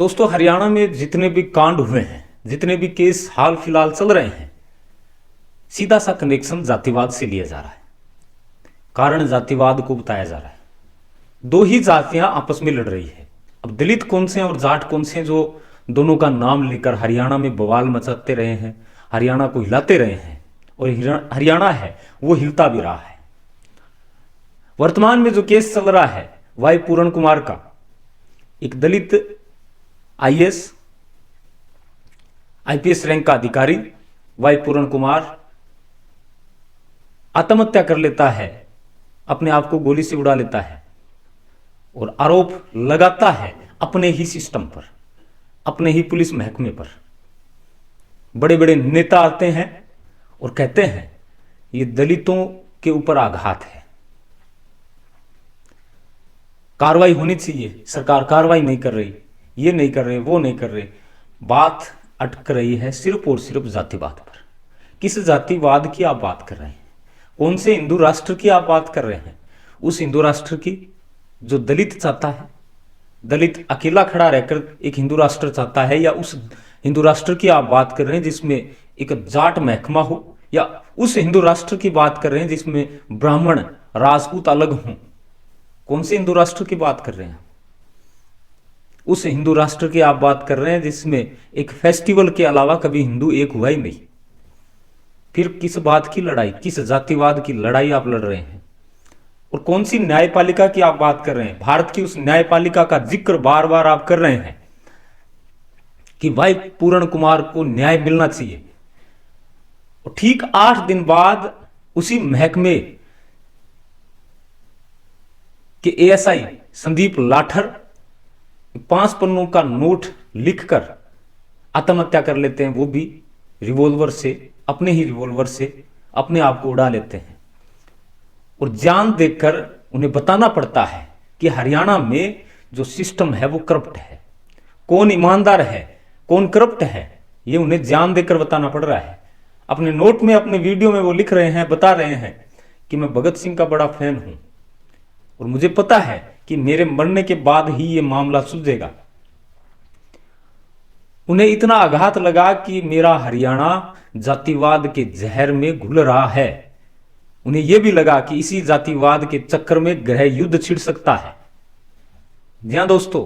दोस्तों, हरियाणा में जितने भी कांड हुए हैं, जितने भी केस हाल फिलहाल चल रहे हैं, सीधा सा कनेक्शन जातिवाद से लिया जा रहा है। कारण जातिवाद को बताया जा रहा है। दो ही जातियां आपस में लड़ रही है। अब दलित कौन से हैं और जाट कौन से हैं जो दोनों का नाम लेकर हरियाणा में बवाल मचाते रहे हैं, हरियाणा को हिलाते रहे हैं, और हरियाणा है वो हिलता भी रहा है। वर्तमान में जो केस चल रहा है वाई पूरण कुमार का, एक दलित आईएएस आईपीएस रैंक का अधिकारी वाई पूरण कुमार आत्महत्या कर लेता है, अपने आप को गोली से उड़ा लेता है और आरोप लगाता है अपने ही सिस्टम पर, अपने ही पुलिस महकमे पर। बड़े बड़े नेता आते हैं और कहते हैं ये दलितों के ऊपर आघात है, कार्रवाई होनी चाहिए, सरकार कार्रवाई नहीं कर रही, ये नहीं कर रहे, वो नहीं कर रहे। बात अटक रही है सिर्फ और सिर्फ जातिवाद पर। किस जातिवाद की आप बात कर रहे हैं? कौन से हिंदू राष्ट्र की आप बात कर रहे हैं? उस हिंदू राष्ट्र की जो दलित चाहता है, दलित अकेला खड़ा रहकर एक हिंदू राष्ट्र चाहता है, या उस हिंदू राष्ट्र की आप बात कर रहे हैं जिसमें एक जाट महकमा हो, या उस हिंदू राष्ट्र की बात कर रहे हैं जिसमें ब्राह्मण राजपूत अलग हों? कौन से हिंदू राष्ट्र की बात कर रहे हैं? उस हिंदू राष्ट्र की आप बात कर रहे हैं जिसमें एक फेस्टिवल के अलावा कभी हिंदू एक हुआ ही नहीं। फिर किस बात की लड़ाई, किस जातिवाद की लड़ाई आप लड़ रहे हैं? और कौन सी न्यायपालिका की आप बात कर रहे हैं? भारत की उस न्यायपालिका का जिक्र बार बार आप कर रहे हैं कि भाई पूरण कुमार को न्याय मिलना चाहिए, और ठीक 8 दिन बाद उसी महकमे के एएसआई संदीप लाठर 5 पन्नों का नोट लिखकर आत्महत्या कर लेते हैं, वो भी रिवॉल्वर से, अपने ही रिवॉल्वर से अपने आप को उड़ा लेते हैं। और जान देकर उन्हें बताना पड़ता है कि हरियाणा में जो सिस्टम है वो करप्ट है, कौन ईमानदार है, कौन करप्ट है, ये उन्हें जान देकर बताना पड़ रहा है। अपने नोट में, अपने वीडियो में वो लिख रहे हैं, बता रहे हैं कि मैं भगत सिंह का बड़ा फैन हूं और मुझे पता है कि मेरे मरने के बाद ही ये मामला सुलझेगा। उन्हें इतना आघात लगा कि मेरा हरियाणा जातिवाद के जहर में घुल रहा है। उन्हें यह भी लगा कि इसी जातिवाद के चक्कर में गृह युद्ध छिड़ सकता है। जी हां दोस्तों,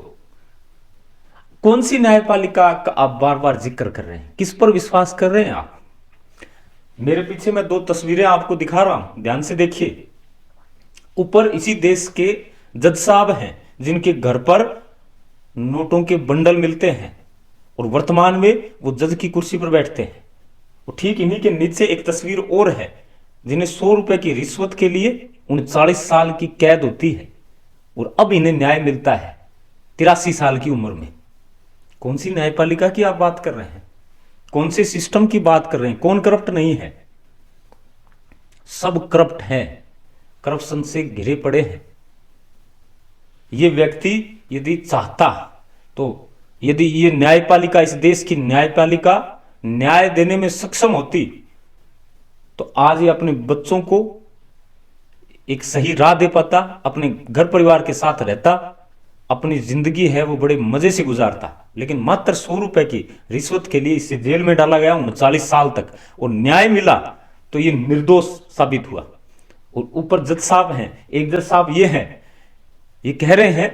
कौन सी न्यायपालिका का आप बार बार जिक्र कर रहे हैं? किस पर विश्वास कर रहे हैं आप? मेरे पीछे मैं 2 तस्वीरें आपको दिखा रहा हूं, ध्यान से देखिए। ऊपर इसी देश के जज साहब हैं जिनके घर पर नोटों के बंडल मिलते हैं और वर्तमान में वो जज की कुर्सी पर बैठते हैं। और ठीक इन्हीं के नीचे एक तस्वीर और है जिन्हें 100 रुपए की रिश्वत के लिए 39 साल की कैद होती है और अब इन्हें न्याय मिलता है 83 साल की उम्र में। कौन सी न्यायपालिका की आप बात कर रहे हैं? कौन से सिस्टम की बात कर रहे हैं? कौन करप्ट नहीं है? सब करप्ट है, करप्शन से घिरे पड़े हैं। ये व्यक्ति यदि चाहता तो, यदि ये न्यायपालिका, इस देश की न्यायपालिका न्याय देने में सक्षम होती तो आज ये अपने बच्चों को एक सही राह दे पाता, अपने घर परिवार के साथ रहता, अपनी जिंदगी है वो बड़े मजे से गुजारता। लेकिन मात्र 100 रुपए की रिश्वत के लिए इसे जेल में डाला गया 39 साल तक, और न्याय मिला तो ये निर्दोष साबित हुआ। और ऊपर जज साहब हैं, एक जज साहब ये हैं, ये कह रहे हैं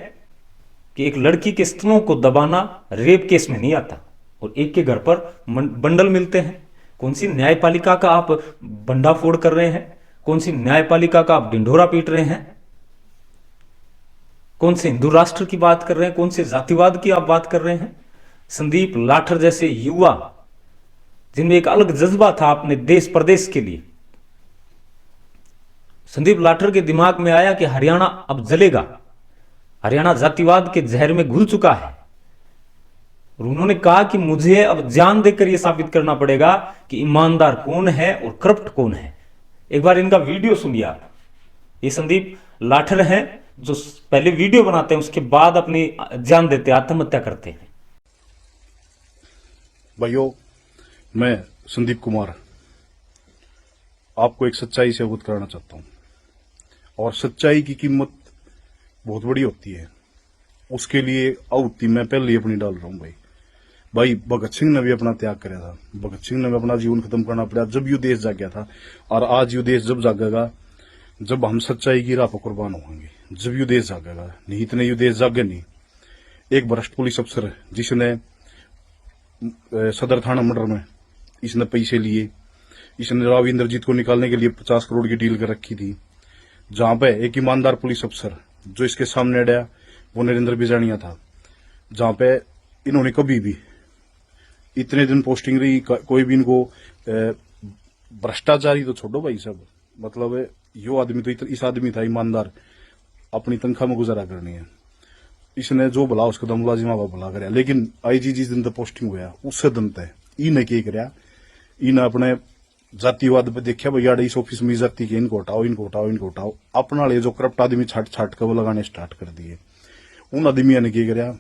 कि एक लड़की के स्तनों को दबाना रेप केस में नहीं आता, और एक के घर पर बंडल मिलते हैं। कौन सी न्यायपालिका का आप बंडाफोड़ कर रहे हैं? कौन सी न्यायपालिका का आप ढिंढोरा पीट रहे हैं? कौन से हिंदू राष्ट्र की बात कर रहे हैं? कौन से जातिवाद की आप बात कर रहे हैं? संदीप लाठर जैसे युवा जिनमें एक अलग जज्बा था अपने देश प्रदेश के लिए, संदीप लाठर के दिमाग में आया कि हरियाणा अब जलेगा, हरियाणा जातिवाद के जहर में घुल चुका है, और उन्होंने कहा कि मुझे अब जान देकर यह साबित करना पड़ेगा कि ईमानदार कौन है और करप्ट कौन है। एक बार इनका वीडियो सुनिए आप। ये संदीप लाठर हैं जो पहले वीडियो बनाते हैं, उसके बाद अपनी जान देते, आत्महत्या करते हैं। भाइयों, मैं संदीप कुमार आपको एक सच्चाई से अवगत कराना चाहता हूं, और सच्चाई की कीमत बहुत बड़ी होती है। उसके लिए आहुति मैं पहले ही अपनी डाल रहा हूं भाई भगत सिंह ने भी अपना त्याग कराया था, भगत सिंह ने भी अपना जीवन खत्म करना पड़ा जब यू देश जाग गया था। और आज यू देश जब जागेगा जब हम सच्चाई की राह पर कुर्बान होंगे, जब यू देश जागेगा, नहीं इतने यू देश जागे नहीं। एक भ्रष्ट पुलिस अफसर जिसने सदर थाना मर्डर में इसने पैसे लिए, इसने राव इंद्रजीत को निकालने के लिए 50 करोड़ की डील कर रखी थी। जहां पे एक ईमानदार पुलिस अफसर जो इसके सामने अड़ा वो नरेंद्र बिजानिया था, जहां पे इन्होंने कभी भी इतने दिन पोस्टिंग रही, कोई भी इनको भ्रष्टाचारी तो छोड़ो भाई सब, मतलब यो आदमी तो इस आदमी था ईमानदार, अपनी तनख्वाह में गुजारा करनी है। इसने जो भला उसका दम मुलाजिमा भला कराया, लेकिन आईजी जिस दिन तक पोस्टिंग हुआ उससे दिन तक इन्हें क्या कराया, इन्हें अपने जातिवाद पे देखा भैया इस ऑफिस में जाति के इनको हटाओ इनको हटाओ इनको हटाओ, अपना ले जो करप्ट आदमी छाट छाट कर वो लगाने स्टार्ट कर दिए। उन आदमियों ने क्या कराया,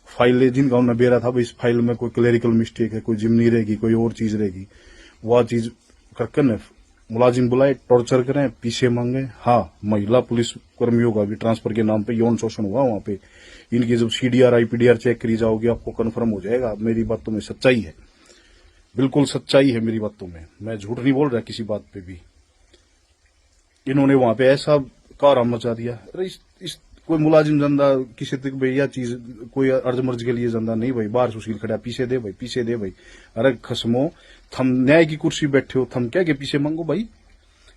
फाइलें जिनका उन्हें बेरा था भाई इस फाइल में कोई क्लेरिकल मिस्टेक है, कोई जिमनी रहेगी, कोई और चीज रहेगी, वह चीज करके न मुलाजिम बुलाए, टॉर्चर करें, पीछे मांगे। हाँ, महिला पुलिस कर्मियों का भी ट्रांसफर के नाम पे यौन शोषण हुआ वहां पे। इनकी जब सीडीआर आईपीडीआर चेक करी जाओगी आपको कन्फर्म हो जाएगा। मेरी बातों में सच्चाई है, बिल्कुल सच्चाई है मेरी बातों में, मैं झूठ नहीं बोल रहा किसी बात पे भी। इन्होंने वहां पे ऐसा कारम मचा दिया। अरे इस कोई मुलाजिम जंदा किसी तक भाई यह चीज कोई अर्ज मर्ज के लिए जंदा नहीं भाई, बाहर सुशील खड़ा पीछे दे भाई पीछे दे भाई। अरे खसमो, थम न्याय की कुर्सी बैठे हो, थम क्या के पीछे मांगो भाई।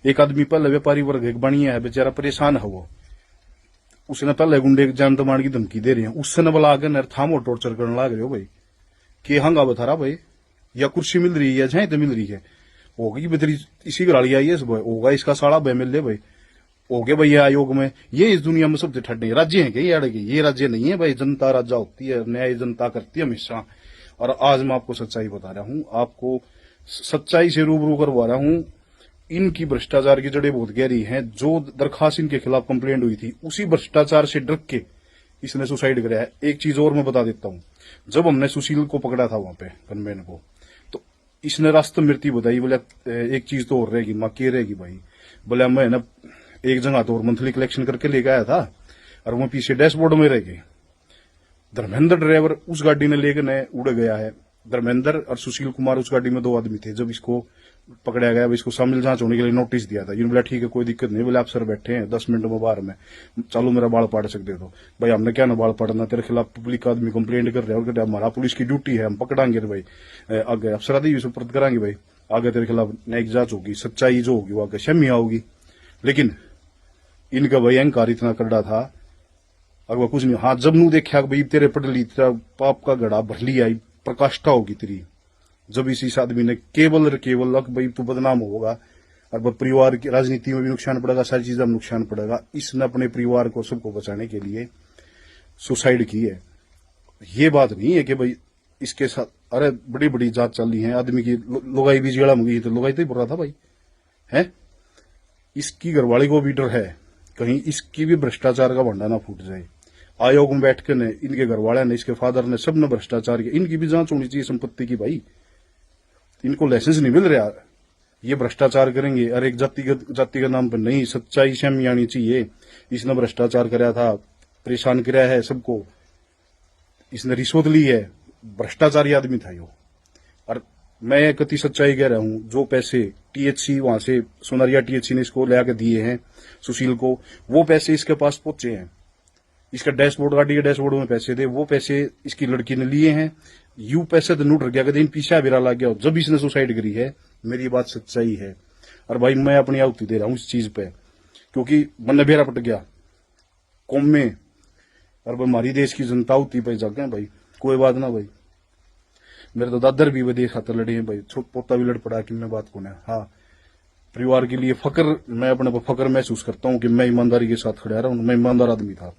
एक आदमी पहले व्यापारी वर्ग एक बनिया है, बेचारा परेशान है, वो उसने पहले गुंडे जान तमाड़ की धमकी दे रही है, उससे न बुला के थामो टॉर्चर करने लग रहे हो भाई। के हंगा बता रहा भाई, या कुर्सी मिल रही है या जहां तो मिल रही है, होगी बेतरी इसी गाड़ी आई है सब, होगा इसका साड़ा भाई मिल ले भाई, हो गए भाई आयोग में। ये इस दुनिया में सबसे ठंडे राज्य है क्या ये अड़े, ये राज्य नहीं है भाई, जनता राजा होती है, न्याय जनता करती है हमेशा। और आज मैं आपको सच्चाई बता रहा हूं, आपको सच्चाई से रूबरू करवा रहा हूं। इनकी भ्रष्टाचार की जड़ें बहुत गहरी हैं। जो दरखास्त इनके खिलाफ कंप्लेंट हुई थी उसी भ्रष्टाचार से डर के इसने सुसाइड कराया है। एक चीज और मैं बता देता हूं, जब हमने सुशील को पकड़ा था वहां पे कन्वेन को, तो इसने रास्ता मृत्यु बताई, बोले एक चीज तो और रहेगी, मां के रहेगी भाई। बोले मैं ना एक जगह तो और मंथली कलेक्शन करके लेके आया था और वो पीछे डैशबोर्ड में रह गए। धर्मेंद्र ड्राइवर उस गाड़ी ने लेकर उड़ गया है, धर्मेंद्र और सुशील कुमार उस गाड़ी में दो आदमी थे। जब इसको पकड़ा गया, इसको शामिल जांच होने के लिए नोटिस दिया था, बोला ठीक है कोई दिक्कत नहीं, बोले आप सर बैठे हैं 10 मिनट में बाहर में, चलो मेरा बाल पाड़ सकते हो। भाई हमने क्या ना बाल पाड़ना, तेरे खिलाफ पब्लिक आदमी कंप्लेंट कर रहे हैं, और हमारा पुलिस की ड्यूटी है, हम पकड़ांगे भाई, आगे अफसरादी सुपुर्द करांगे भाई, आगे तेरे खिलाफ न्यायिक जांच होगी, सच्चाई जो होगी वो आगे शमिया होगी। लेकिन इनका भाई अहंकार इतना करड़ा था, अगर कुछ नहीं। हाँ, जब नू देखा भाई तेरे पटली तेरा पाप का गड़ा भर लिया, प्रकाष्ठा होगी तेरी, जब इस आदमी ने केवल लग भाई तू बदनाम होगा और परिवार की राजनीति में भी नुकसान पड़ेगा, सारी चीजों में नुकसान पड़ेगा। इसने अपने परिवार को सबको बचाने के लिए सुसाइड की है। ये बात नहीं है कि भाई इसके साथ, अरे बड़ी बड़ी जांच चल रही है आदमी की, लुगाई भी जेड़ा मुगी तो लुगाई तो ही बोल रहा था भाई है। इसकी घरवाली को भी डर है कहीं इसकी भी भ्रष्टाचार का भंडा ना फूट जाए। आयोग में बैठ के ने इनके घरवाले ने, इसके फादर ने, सब ने भ्रष्टाचार किया। इनकी भी जांच होनी चाहिए संपत्ति की भाई, इनको लाइसेंस नहीं मिल रहा, ये भ्रष्टाचार करेंगे। और एक जाति के नाम पर नहीं, सच्चाई सामने आनी चाहिए। इसने भ्रष्टाचार कराया था, परेशान कराया है सबको, इसने रिश्वत ली है, भ्रष्टाचारी आदमी था यो। और मैं कति सच्चाई कह रहा हूं, जो पैसे टीएचसी वहां से सोनारिया टीएचसी ने इसको ले दिए हैं सुशील को, वो पैसे इसके पास पहुंचे हैं। इसका डैशबोर्ड, गाड़ी के डैशबोर्ड में पैसे थे, वो पैसे इसकी लड़की ने लिए हैं। यू पैसे तो नूट रह गया, कभी पीछे बिरा लग गया जब इसने सुसाइड करी है। मेरी बात सच्चाई है और भाई मैं अपनी आहुति दे रहा हूं इस चीज पे, क्योंकि मन बेरा पट गया कौम में और हमारी देश की जनता आहुति पे जागे भाई। कोई बात ना भाई, मेरे तो दादर भी वे देश खातर लड़े हैं भाई, पोता भी लड़ पड़ा कि मैं बात कौन है। हाँ, परिवार के लिए फक्र, मैं अपने पर फक्र महसूस करता हूं कि मैं ईमानदारी के साथ खड़ा रहा हूं। मैं ईमानदार आदमी था,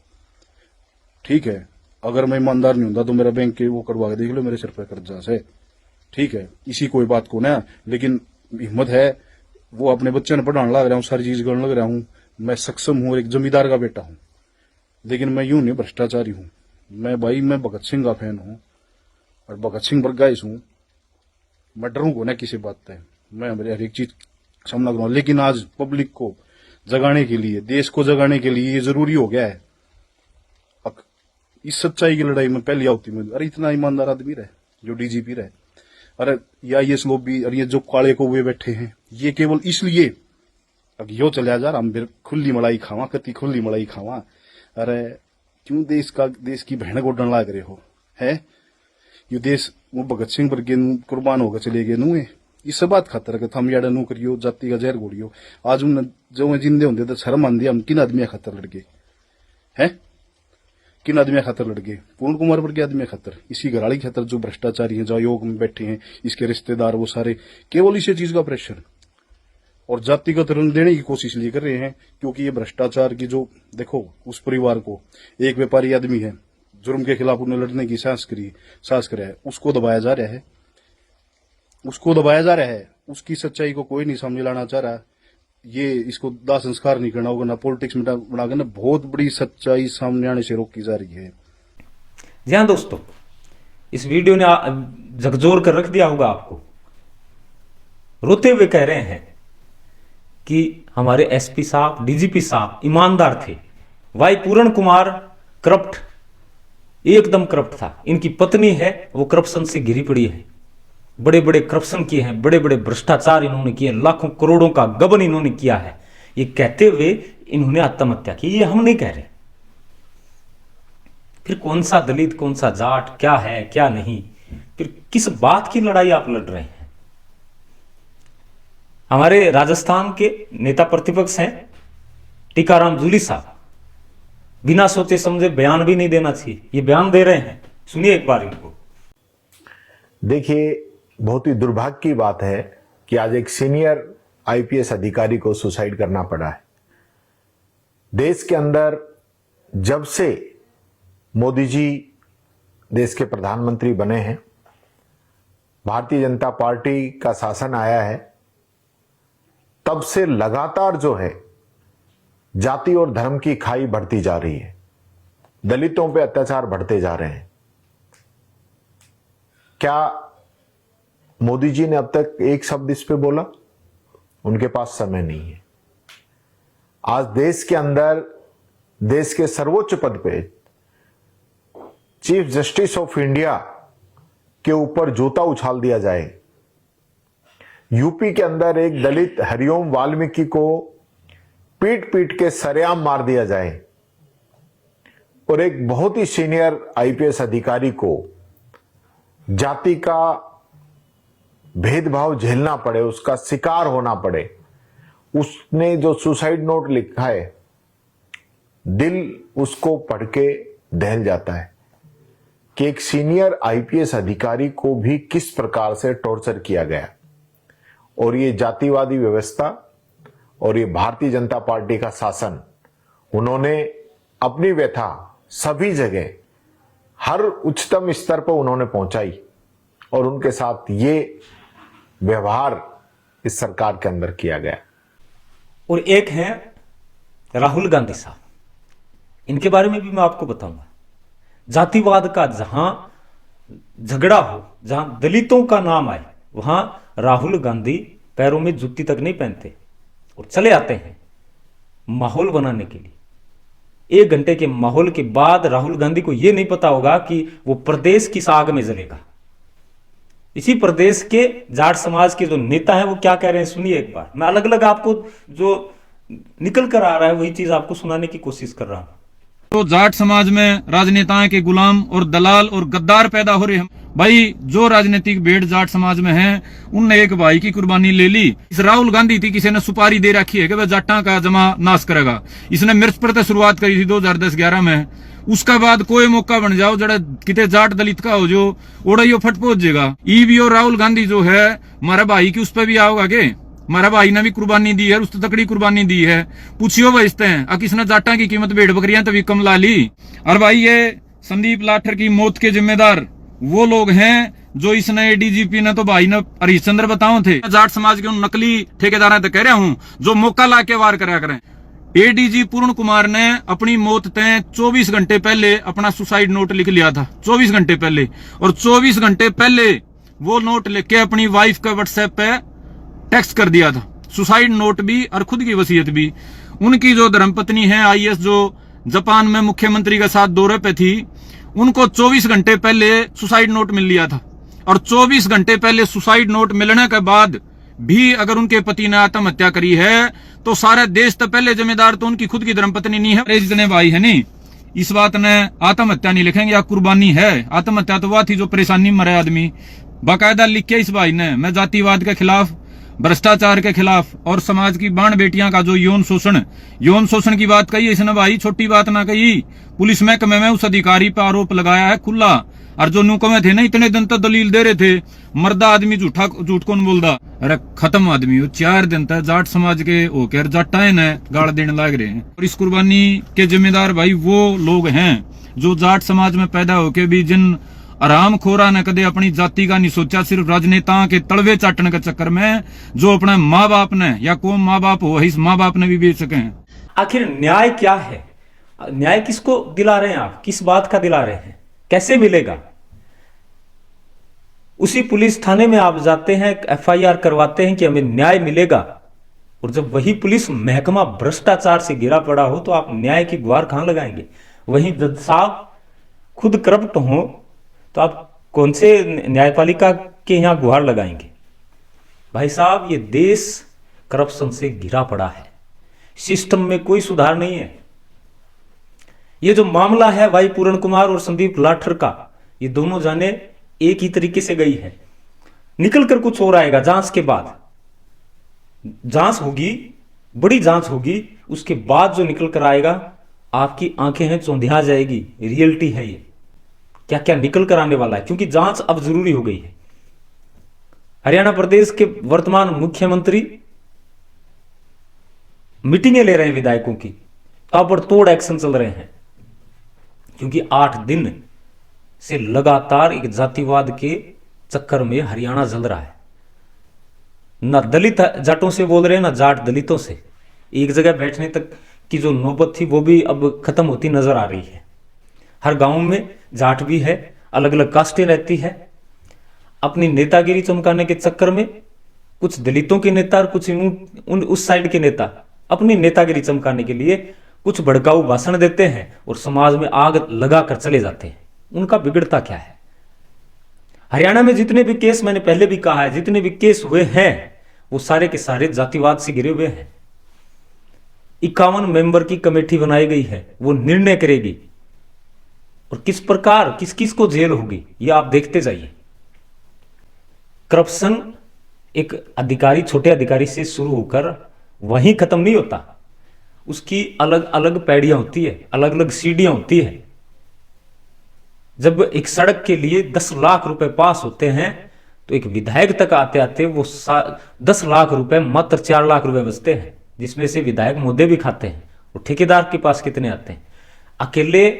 ठीक है। अगर मैं ईमानदार नहीं होता तो मेरा बैंक के वो करवा के देख लो, मेरे सिर पर कर्जा से, ठीक है। इसी कोई बात को ना, लेकिन हिम्मत है, वो अपने बच्चे ने पढ़ाने लग रहा हूँ, सारी चीज करने लग रहा हूँ, मैं सक्षम हूं, एक जमींदार का बेटा हूं। लेकिन मैं यूं नहीं भ्रष्टाचारी हूं। मैं भाई मैं भगत सिंह का फैन हूं और भगत सिंह बरगाइस हूं। मैं डरूंगा ना किसी बात पे, मैं हर एक चीज सामना करूंगा। लेकिन आज पब्लिक को जगाने के लिए, देश को जगाने के लिए ये जरूरी हो गया है। इस सच्चाई की लड़ाई में पहली आउती में अरे इतना ईमानदार आदमी रहे जो डीजीपी रहे, अरे या ये लोग भी, अरे ये जो काले को हुए बैठे हैं ये केवल इसलिए अब यो चला जा रहा हम फिर खुली मलाई खावा, कति खुली मलाई खावा। अरे क्यों देश की बहन को डन लाग रहे हो है? ये देश वो भगत सिंह वर्गे कुर्बान होकर चले गए नुए इस बात खातर के हम याडा नु करियो, जाति का जहर घोड़ियो। आज उन जो जिंदे होंगे तो शर्म आंदी हम किन आदमी खातर लड़ गए हैं, किन आदमी खातर लड़ गए? पूर्ण कुमार वर्गे आदमी खातर, इसी घराली खातर जो भ्रष्टाचारी हैं, जो आयोग में बैठे हैं, इसके रिश्तेदार वो सारे केवल इसी चीज का प्रेशर और जातिगत रंग देने की कोशिश लिए कर रहे हैं। क्योंकि ये भ्रष्टाचार की जो देखो उस परिवार को एक व्यापारी आदमी है जुर्म के खिलाफ उन्हें लड़ने की साहस कराया है, उसको दबाया जा रहा है, उसको दबाया जा रहा है। उसकी सच्चाई को कोई नहीं सामने लाना चाह रहा। ये इसको दाह संस्कार नहीं करना होगा, ना पॉलिटिक्स में बनाकर ना बहुत बड़ी सच्चाई सामने आने से रोकी जा रही है। जी हाँ दोस्तों, इस वीडियो ने झकझोर कर रख दिया होगा आपको। रोते हुए कह रहे हैं कि हमारे एसपी साहब, डीजीपी साहब ईमानदार थे। वाई पूर्ण कुमार करप्ट, एकदम करप्ट था। इनकी पत्नी है वो करप्शन से घिरी पड़ी है, बड़े बड़े करप्शन किए हैं, बड़े बड़े भ्रष्टाचार इन्होंने किए, लाखों करोड़ों का गबन इन्होंने किया है। ये कहते हुए इन्होंने आत्महत्या की। ये हम नहीं कह रहे। फिर कौन सा दलित, कौन सा जाट, क्या है क्या नहीं, फिर किस बात की लड़ाई आप लड़ रहे हैं? हमारे राजस्थान के नेता प्रतिपक्ष हैं टीकाराम जूली साहब, बिना सोचे समझे बयान भी नहीं देना चाहिए, ये बयान दे रहे हैं। सुनिए एक बार इनको। देखिए, बहुत ही दुर्भाग्य की बात है कि आज एक सीनियर आईपीएस अधिकारी को सुसाइड करना पड़ा है। देश के अंदर जब से मोदी जी देश के प्रधानमंत्री बने हैं, भारतीय जनता पार्टी का शासन आया है, तब से लगातार जो है जाति और धर्म की खाई बढ़ती जा रही है, दलितों पे अत्याचार बढ़ते जा रहे हैं। क्या मोदी जी ने अब तक एक शब्द इस पे बोला? उनके पास समय नहीं है। आज देश के अंदर, देश के सर्वोच्च पद पे चीफ जस्टिस ऑफ इंडिया के ऊपर जूता उछाल दिया जाए, यूपी के अंदर एक दलित हरिओम वाल्मीकि को पीट पीट के सरेआम मार दिया जाए और एक बहुत ही सीनियर आईपीएस अधिकारी को जाति का भेदभाव झेलना पड़े, उसका शिकार होना पड़े। उसने जो सुसाइड नोट लिखा है, दिल उसको पढ़ के दहल जाता है कि एक सीनियर आईपीएस अधिकारी को भी किस प्रकार से टॉर्चर किया गया। और ये जातिवादी व्यवस्था और ये भारतीय जनता पार्टी का शासन, उन्होंने अपनी व्यथा सभी जगह हर उच्चतम स्तर पर उन्होंने पहुंचाई और उनके साथ ये व्यवहार इस सरकार के अंदर किया गया। और एक हैं राहुल गांधी साहब, इनके बारे में भी मैं आपको बताऊंगा। जातिवाद का जहां झगड़ा हो, जहां दलितों का नाम आए, वहां राहुल गांधी पैरों में जूती तक नहीं पहनते और चले आते हैं माहौल बनाने के लिए। 1 घंटे के माहौल के बाद राहुल गांधी को यह नहीं पता होगा कि वो प्रदेश किस आग में जलेगा। इसी प्रदेश के जाट समाज के जो नेता हैं वो क्या कह रहे हैं, सुनिए एक बार। मैं अलग अलग आपको जो निकल कर आ रहा है वही चीज आपको सुनाने की कोशिश कर रहा हूं। तो जाट समाज में राजनेताओं के गुलाम और दलाल और गद्दार पैदा हो रहे हैं। भाई, जो राजनीतिक भेड़ जाट समाज में हैं, उनने एक भाई की कुर्बानी ले ली। इस राहुल गांधी थी, किसी ने सुपारी दे रखी है कि वह जाटा का जमा नाश करेगा। इसने मिर्च पर शुरुआत करी थी 2010-11 में। उसका बाद कोई मौका बन जाओ जड़ा किते जाट दलित का हो जो ओड़ा यो फट पहुंच जाएगा। ईवी और राहुल गांधी जो है हमारा भाई की उस पर भी आओगा के हमारा भाई ने भी कुर्बानी दी है, उस तकड़ी कुर्बानी दी है। पूछियो बजते हैं अब किसने जाटा की कीमत भेड़ बकरियां तभी कम ला ली। और भाई, ये संदीप लाठर की मौत के जिम्मेदार वो लोग हैं जो इस नए डीजीपी ने तो भाई ने हरिश्चंद्र बताओ थे। जाट समाज के उन नकली ठेकेदार तो कह रहा हूं जो मौका ला के वार करा करें। एडीजी पूर्ण कुमार ने अपनी मौत तय 24 घंटे पहले अपना सुसाइड नोट लिख लिया था, 24 घंटे पहले। और 24 घंटे पहले वो नोट लेके अपनी वाइफ का व्हाट्सएप पे टेक्स्ट कर दिया था, सुसाइड नोट भी और खुद की वसीयत भी। उनकी जो धर्मपत्नी है आईएएस जो जापान में मुख्यमंत्री के साथ दौरे पे थी, उनको 24 घंटे पहले सुसाइड नोट मिल लिया था। और 24 घंटे पहले सुसाइड नोट मिलने के बाद भी अगर उनके पति ने आत्महत्या करी है तो सारे देश तो पहले जिम्मेदार तो उनकी खुद की धर्मपत्नी नहीं है, जितने भाई है नहीं, इस बात ने आत्महत्या नहीं लिखेंगे या कुर्बानी है। आत्महत्या तो वह थी जो परेशानी में मरे आदमी। बाकायदा लिख के इस भाई ने, मैं जातिवाद के खिलाफ, भ्रष्टाचार के खिलाफ और समाज की बाण बेटियां का जो यौन शोषण की बात कही इसने भाई, छोटी बात ना कही। पुलिस महकमे में उस अधिकारी पर आरोप लगाया है खुला, और जो नुको में थे ना इतने दिन तक दलील दे रहे थे, मर्दा आदमी झूठ कौन बोलदा। अरे खत्म आदमी हो, 4 दिन तक जाट समाज के होकर जाटाए ने गाड़ देने लग रहे हैं। और इस कुर्बानी के जिम्मेदार भाई वो लोग हैं जो जाट समाज में पैदा होके भी जिन आराम खोरा ने कदे अपनी जाति का नहीं सोचा, सिर्फ राजनेताओं के तलवे चाटने के चक्कर में जो अपने माँ बाप ने या कौन माँ बाप हो इस माँ बाप ने भी बेच सके हैं। आखिर न्याय क्या है? न्याय किसको दिला रहे हैं आप? किस बात का दिला रहे हैं? कैसे मिलेगा? उसी पुलिस थाने में आप जाते हैं, FIR करवाते हैं कि हमें न्याय मिलेगा, और जब वही पुलिस महकमा भ्रष्टाचार से घिरा पड़ा हो तो आप न्याय की गुहार कहां लगाएंगे? वहीं जज साहब खुद करप्ट हो तो आप कौन से न्यायपालिका के यहां गुहार लगाएंगे? भाई साहब, ये देश करप्शन से घिरा पड़ा है, सिस्टम में कोई सुधार नहीं है। ये जो मामला है भाई पूरण कुमार और संदीप लाठर का, ये दोनों जाने एक ही तरीके से गई है, निकल कर कुछ और आएगा। जांच के बाद जांच होगी, बड़ी जांच होगी, उसके बाद जो निकल कर आएगा आपकी आंखें हैं चौंधिया जाएगी। रियलिटी है ये, क्या क्या निकल कर आने वाला है, क्योंकि जांच अब जरूरी हो गई है। हरियाणा प्रदेश के वर्तमान मुख्यमंत्री मीटिंगें ले रहे हैं विधायकों की, ताबड़तोड़ एक्शन चल रहे हैं, क्योंकि 8 दिन से लगातार एक जातिवाद के चक्कर में हरियाणा जल रहा है। ना दलित जाटों से बोल रहे हैं, ना जाट दलितों से। एक जगह बैठने तक की जो नौबत थी वो भी अब खत्म होती नजर आ रही है। हर गांव में जाट भी है, अलग अलग कास्टें रहती है। अपनी नेतागिरी चमकाने के चक्कर में कुछ दलितों के नेता और कुछ उस साइड के नेता अपनी नेतागिरी चमकाने के लिए कुछ भड़काऊ भाषण देते हैं और समाज में आग लगा कर चले जाते हैं। उनका बिगड़ता क्या है? हरियाणा में जितने भी केस, मैंने पहले भी कहा है, जितने भी केस हुए हैं वो सारे के सारे जातिवाद से घिरे हुए हैं। 51 मेंबर की कमेटी बनाई गई है, वो निर्णय करेगी और किस प्रकार किस किस को जेल होगी ये आप देखते जाइए। करप्शन एक अधिकारी, छोटे अधिकारी से शुरू होकर वहीं खत्म नहीं होता, उसकी अलग अलग पैड़ियां होती है, अलग अलग सीढ़ियां होती है। जब एक सड़क के लिए 10 लाख रुपए पास होते हैं तो एक विधायक तक आते आते वो 10 लाख रुपए मात्र 4 लाख रुपए बचते हैं, जिसमें से विधायक मुद्दे भी खाते हैं। और ठेकेदार के पास कितने आते हैं? अकेले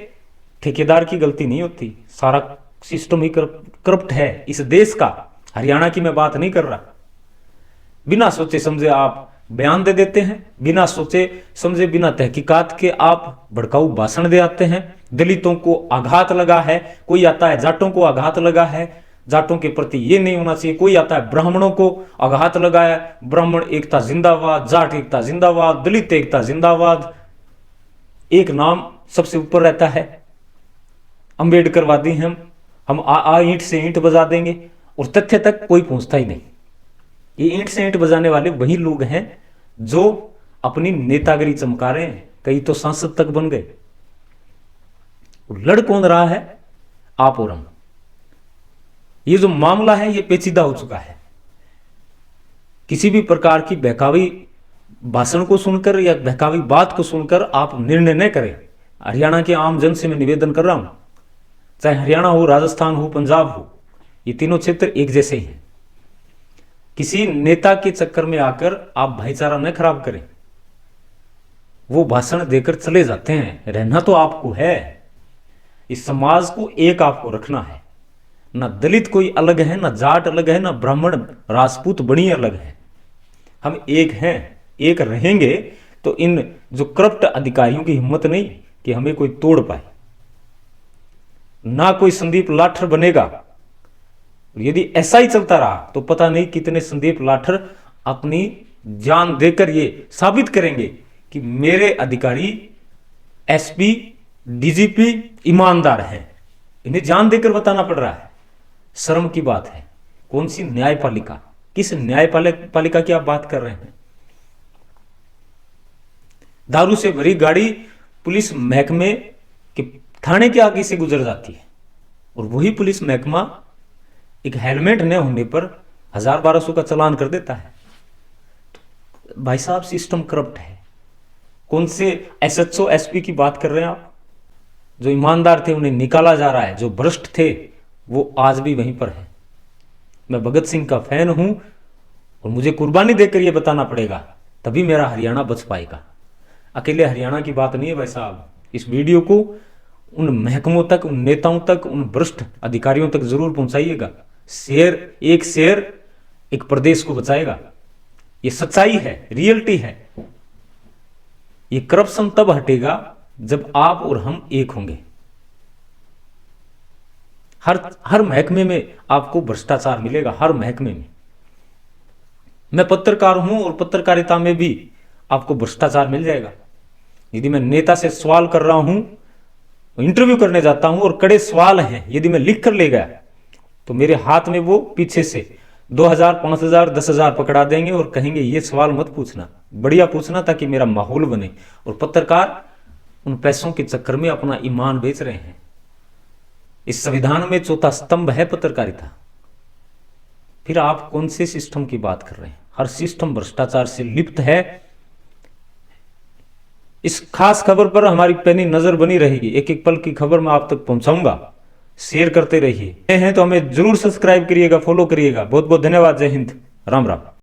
ठेकेदार की गलती नहीं होती, सारा सिस्टम ही करप्ट है इस देश का। हरियाणा की मैं बात नहीं कर रहा। बिना सोचे समझे आप बयान दे देते हैं, बिना सोचे समझे, बिना तहकीकात के आप भड़काऊ भाषण दे आते हैं। दलितों को आघात लगा है, कोई आता है जाटों को आघात लगा है, जाटों के प्रति ये नहीं होना चाहिए। कोई आता है ब्राह्मणों को आघात लगा है, ब्राह्मण एकता जिंदाबाद, जाट एकता जिंदाबाद, दलित एकता जिंदाबाद। एक नाम सबसे ऊपर रहता है, अंबेडकरवादी हम ईंट से ईंट बजा देंगे, और तथ्य तक कोई पहुंचता ही नहीं। ये ईंट से ईंट बजाने वाले वही लोग हैं जो अपनी नेतागिरी चमका रहे हैं, कई तो सांसद तक बन गए। लड़ कौन रहा है? आप और हम। ये जो मामला है ये पेचीदा हो चुका है। किसी भी प्रकार की बहकावी भाषण को सुनकर या बहकावी बात को सुनकर आप निर्णय न करें। हरियाणा के आम जन से मैं निवेदन कर रहा हूं, चाहे हरियाणा हो, राजस्थान हो, पंजाब हो, ये तीनों क्षेत्र एक जैसे हैं। किसी नेता के चक्कर में आकर आप भाईचारा न खराब करें। वो भाषण देकर चले जाते हैं, रहना तो आपको है, इस समाज को एक आपको रखना है। ना दलित कोई अलग है, ना जाट अलग है, ना ब्राह्मण राजपूत बनी अलग है। हम एक हैं, एक रहेंगे तो इन जो करप्ट अधिकारियों की हिम्मत नहीं कि हमें कोई तोड़ पाए। ना कोई संदीप लाठर बनेगा। यदि ऐसा ही चलता रहा तो पता नहीं कितने संदीप लाठर अपनी जान देकर ये साबित करेंगे कि मेरे अधिकारी एसपी, डीजीपी ईमानदार हैं, इन्हें जान देकर बताना पड़ रहा है। शर्म की बात है। कौन सी न्यायपालिका, किस न्यायपालिका की आप बात कर रहे हैं? दारू से भरी गाड़ी पुलिस महकमे के थाने के आगे से गुजर जाती है और वही पुलिस महकमा एक हेलमेट न होने पर 1000-1200 का चालान कर देता है। भाई साहब, सिस्टम करप्ट है। कौन से एसएचओ, एसपी की बात कर रहे हैं आप? जो ईमानदार थे उन्हें निकाला जा रहा है, जो भ्रष्ट थे वो आज भी वहीं पर है। मैं भगत सिंह का फैन हूं और मुझे कुर्बानी देकर यह बताना पड़ेगा, तभी मेरा हरियाणा बच पाएगा। अकेले हरियाणा की बात नहीं है भाई साहब। इस वीडियो को उन महकमों तक, उन नेताओं तक, उन भ्रष्ट अधिकारियों तक जरूर पहुंचाइएगा। एक शेर एक प्रदेश को बचाएगा। ये सच्चाई है, रियलिटी है। ये करप्शन तब हटेगा जब आप और हम एक होंगे। हर महकमे में आपको भ्रष्टाचार मिलेगा, हर महकमे में। मैं पत्रकार हूं और पत्रकारिता में भी आपको भ्रष्टाचार मिल जाएगा। यदि मैं नेता से सवाल कर रहा हूं, इंटरव्यू करने जाता हूं और कड़े सवाल हैं, यदि मैं लिख कर ले गया तो मेरे हाथ में वो पीछे से 2000, 5000, 10,000 पकड़ा देंगे और कहेंगे ये सवाल मत पूछना, बढ़िया पूछना, ताकि मेरा माहौल बने। और पत्रकार उन पैसों के चक्कर में अपना ईमान बेच रहे हैं। इस संविधान में चौथा स्तंभ है पत्रकारिता। फिर आप कौन से सिस्टम की बात कर रहे हैं? हर सिस्टम भ्रष्टाचार से लिप्त है। इस खास खबर पर हमारी पैनी नजर बनी रहेगी। एक एक पल की खबर मैं आप तक पहुंचाऊंगा। शेयर करते रहिए। हैं तो हमें जरूर सब्सक्राइब करिएगा, फॉलो करिएगा। बहुत बहुत धन्यवाद। जय हिंद, राम राम।